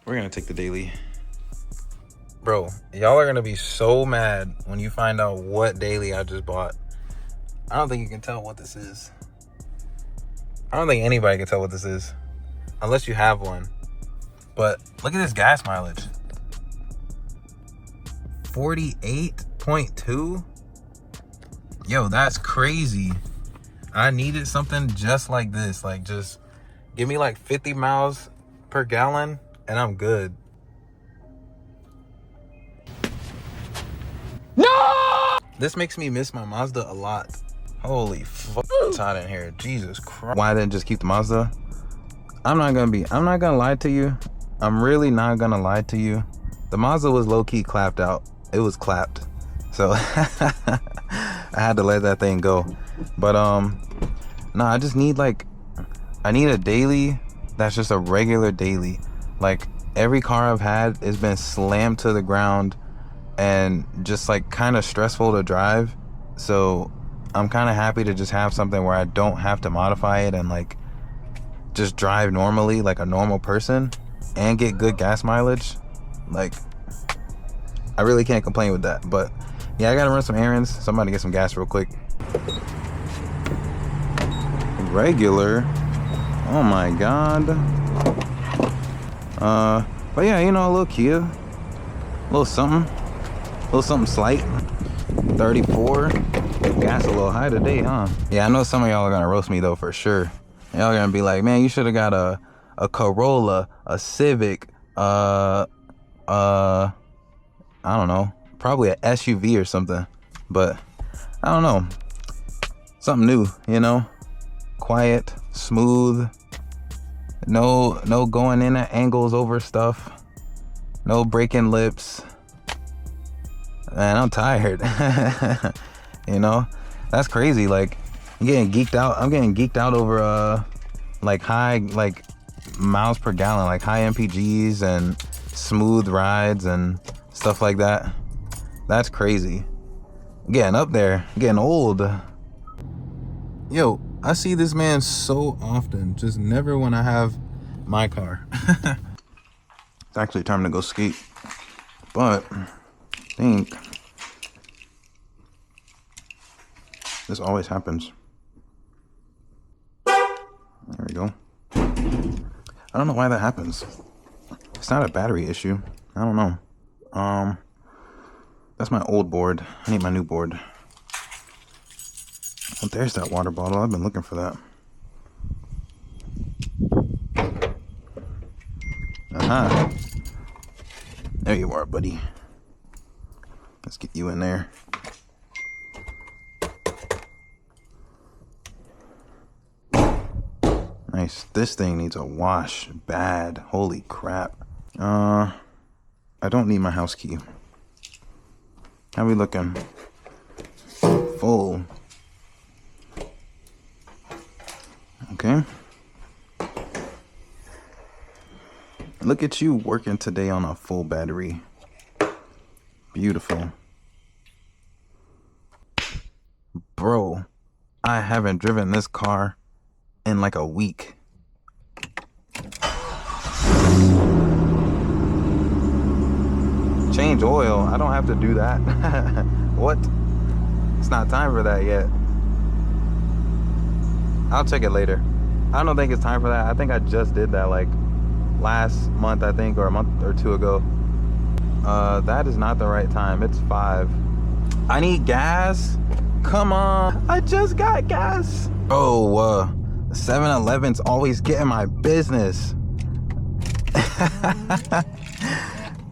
We're gonna take the daily. Bro, y'all are gonna be so mad when you find out what daily I just bought. I don't think you can tell what this is. I don't think anybody can tell what this is. Unless you have one. But look at this gas mileage. 48.2? Yo, that's crazy. I needed something just like this. Like, just give me like 50 miles per gallon and I'm good. No! This makes me miss my Mazda a lot. Holy fuck, it's hot in here. Jesus Christ. Why didn't just keep the Mazda? I'm not gonna lie to you. I'm really not gonna lie to you. The Mazda was low-key clapped out. It was clapped. So I had to let that thing go. But no, I just need I need a daily that's just a regular daily. Like every car I've had has been slammed to the ground and just like kind of stressful to drive. So I'm kind of happy to just have something where I don't have to modify it and like just drive normally like a normal person and get good gas mileage. Like I really can't complain with that. But yeah, I gotta run some errands, so I'm about to get some gas real quick. Regular? Oh my god. But yeah, you know, a little Kia, a little something slight. 34. Gas a little high today, huh? Yeah, I know some of y'all are gonna roast me though for sure. Y'all gonna be like, man, you should have got a Corolla, a Civic, I don't know, probably an SUV or something. But I don't know, something new, you know, quiet, smooth, no going in at angles over stuff, no breaking lips. Man, I'm tired. You know, that's crazy. Like I'm getting geeked out over like high like miles per gallon, like high MPGs and smooth rides and stuff like that. That's crazy. Getting up there, getting old. Yo, I see this man so often, just never when I have my car. It's actually time to go skate, but I think this always happens. There we go. I don't know why that happens. It's not a battery issue. I don't know. That's my old board. I need my new board. Oh, there's that water bottle. I've been looking for that. Aha. There you are, buddy. Let's get you in there. Nice. This thing needs a wash bad. Holy crap. I don't need my house key. How we looking? Full. Okay. Look at you working today on a full battery. Beautiful. Bro, I haven't driven this car in like a week. Change oil. I don't have to do that. What? It's not time for that yet. I'll check it later. I don't think it's time for that. I think I just did that like last month, I think, or a month or two ago. That is not the right time. It's 5. I need gas. Come on. I just got gas. Oh, 7-Eleven's always getting my business.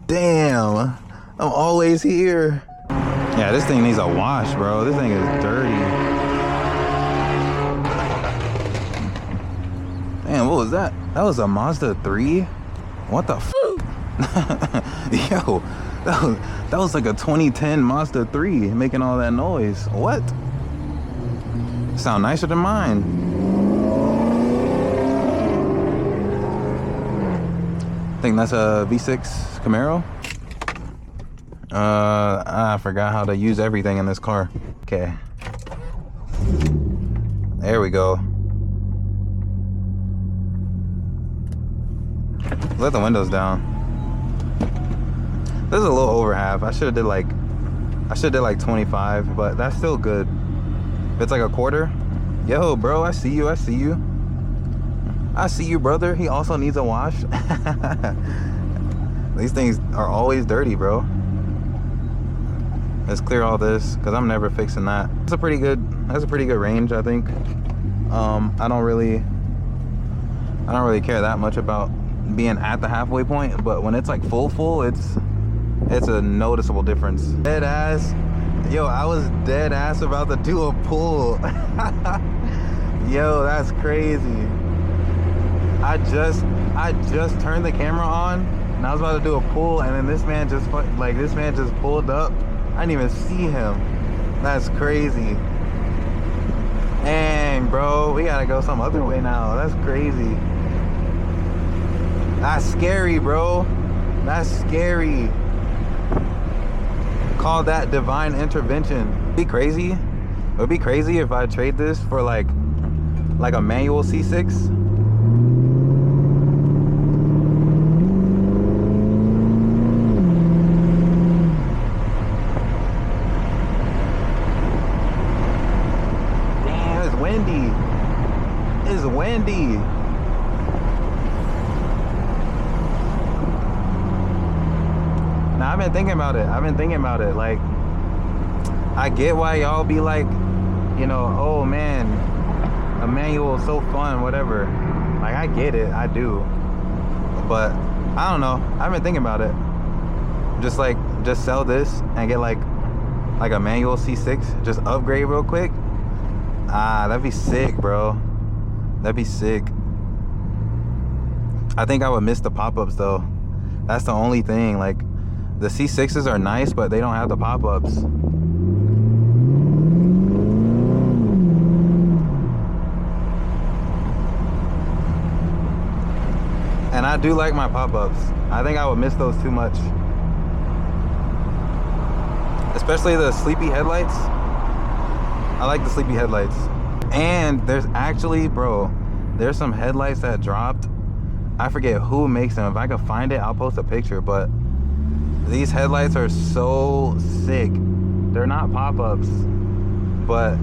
Damn, I'm always here. Yeah, this thing needs a wash, bro. This thing is dirty. Damn, what was that? That was a Mazda 3? What the f? Yo, that was like a 2010 Mazda 3 making all that noise. What? Sound nicer than mine. I think that's a V6 Camaro. I forgot how to use everything in this car. Okay. There we go. Let the windows down. This is a little over half. I should have did like 25, but that's still good. If it's like a quarter, yo, bro, I see you. I see you. I see you, brother. He also needs a wash. These things are always dirty, bro. Let's clear all this because I'm never fixing that. That's a pretty good range, I think. I don't really care that much about being at the halfway point, but when it's like full, it's a noticeable difference. Dead ass. Yo, I was dead ass about to do a pull. Yo, that's crazy. I just turned the camera on and I was about to do a pull, and then this man just pulled up. I didn't even see him. That's crazy. Dang, bro, we gotta go some other way now. That's crazy. That's scary, bro. That's scary. Call that divine intervention. It'd be crazy. It would be crazy if I trade this for like a manual C6. Windy. Now I've been thinking about it. Like, I get why y'all be like, you know, oh man, a manual is so fun, whatever. Like, I get it, I do. But I don't know. I've been thinking about it. Just sell this and get like a manual C6. Just upgrade real quick. That'd be sick, bro. That'd be sick. I think I would miss the pop-ups though. That's the only thing. Like, the C6s are nice, but they don't have the pop-ups. And I do like my pop-ups. I think I would miss those too much. Especially the sleepy headlights. I like the sleepy headlights. And there's actually, bro, there's some headlights that dropped. I forget who makes them. If I can find it, I'll post a picture. But these headlights are so sick. They're not pop-ups, but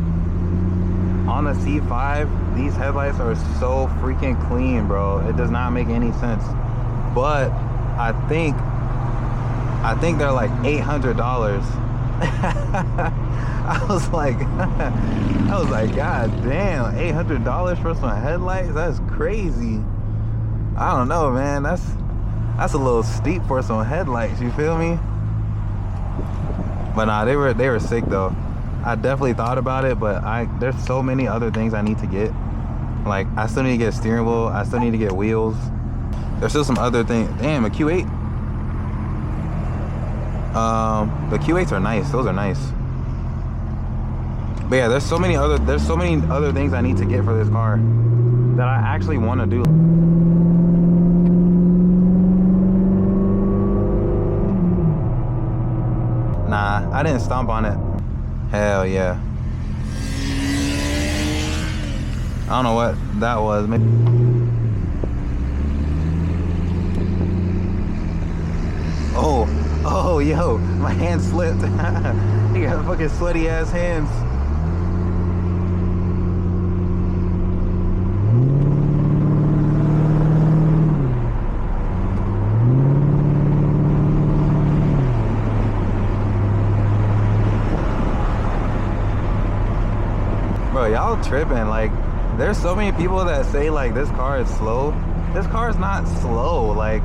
on the C5, these headlights are so freaking clean, bro. It does not make any sense. But I think they're like $800. I was like, God damn, $800 for some headlights? That's crazy. I don't know, man. That's a little steep for some headlights. You feel me? But nah, they were sick though. I definitely thought about it, but there's so many other things I need to get. Like, I still need to get a steering wheel. I still need to get wheels. There's still some other things. Damn, a Q8. The Q8s are nice. Those are nice. But yeah, there's so many other things I need to get for this car that I actually want to do. Nah, I didn't stomp on it. Hell yeah. I don't know what that was. Maybe. Oh, yo, my hand slipped. You got fucking sweaty ass hands. Bro, y'all tripping. Like, there's so many people that say like this car is slow. This car is not slow. Like,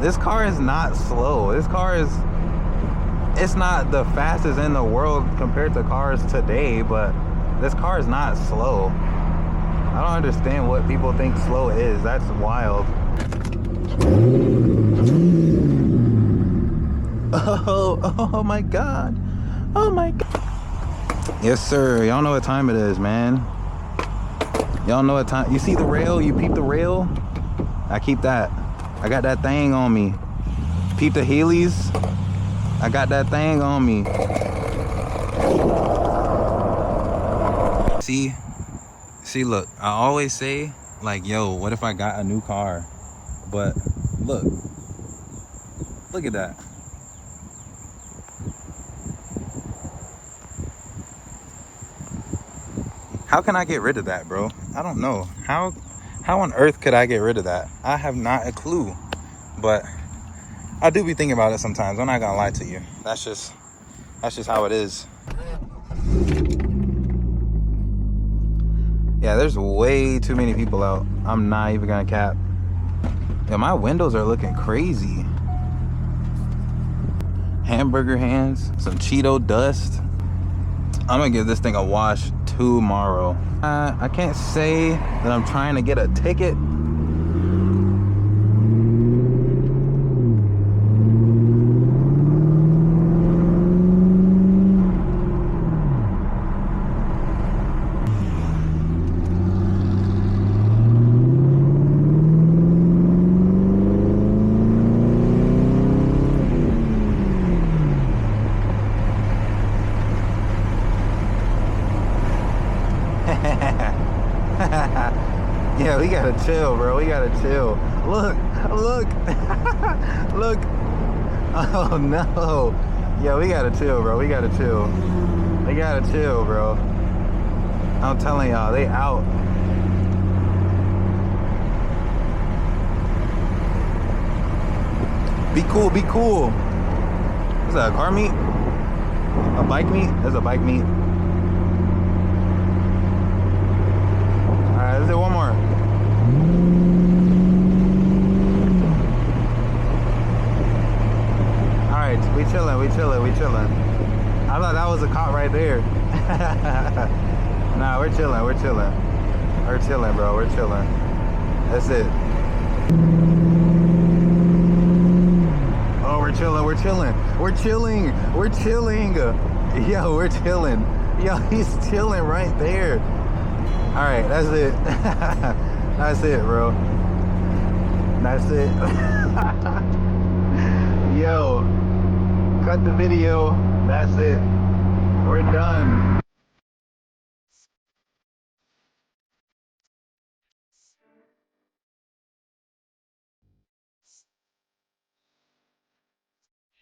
this car is not slow. This car is, it's not the fastest in the world compared to cars today, but this car is not slow. I don't understand what people think slow is. That's wild. Oh my God. Oh my God. Yes, sir. Y'all know what time it is, man. Y'all know what time. You see the rail? You peep the rail? I keep that. I got that thing on me. Peep the Heelys? I got that thing on me. See, look, I always say, like, yo, what if I got a new car? But look at that. How can I get rid of that, bro? I don't know. How on earth could I get rid of that? I have not a clue. But I do be thinking about it sometimes. I'm not gonna lie to you. That's just how it is. Yeah, there's way too many people out. I'm not even gonna cap. Yeah, my windows are looking crazy. Hamburger hands, some Cheeto dust. I'm gonna give this thing a wash tomorrow. I can't say that I'm trying to get a ticket. Yeah, we gotta chill, bro. We gotta chill. Look, look, look. Oh no. Yeah, we gotta chill, bro. We gotta chill. We gotta chill, bro. I'm telling y'all, they out. Be cool, be cool. Is that a car meet? A bike meet? That's a bike meet. Alright, let's do one more. Alright, we chilling, we chilling, we chilling. I thought that was a cop right there. Nah, we're chilling, we're chilling. We're chilling, bro, we're chilling. That's it. Oh, we're chilling, we're chilling. We're chilling, we're chilling. Yo, we're chilling. Yo, he's chilling right there. Alright, that's it. That's it, bro. That's it. Yo, cut the video. That's it. We're done.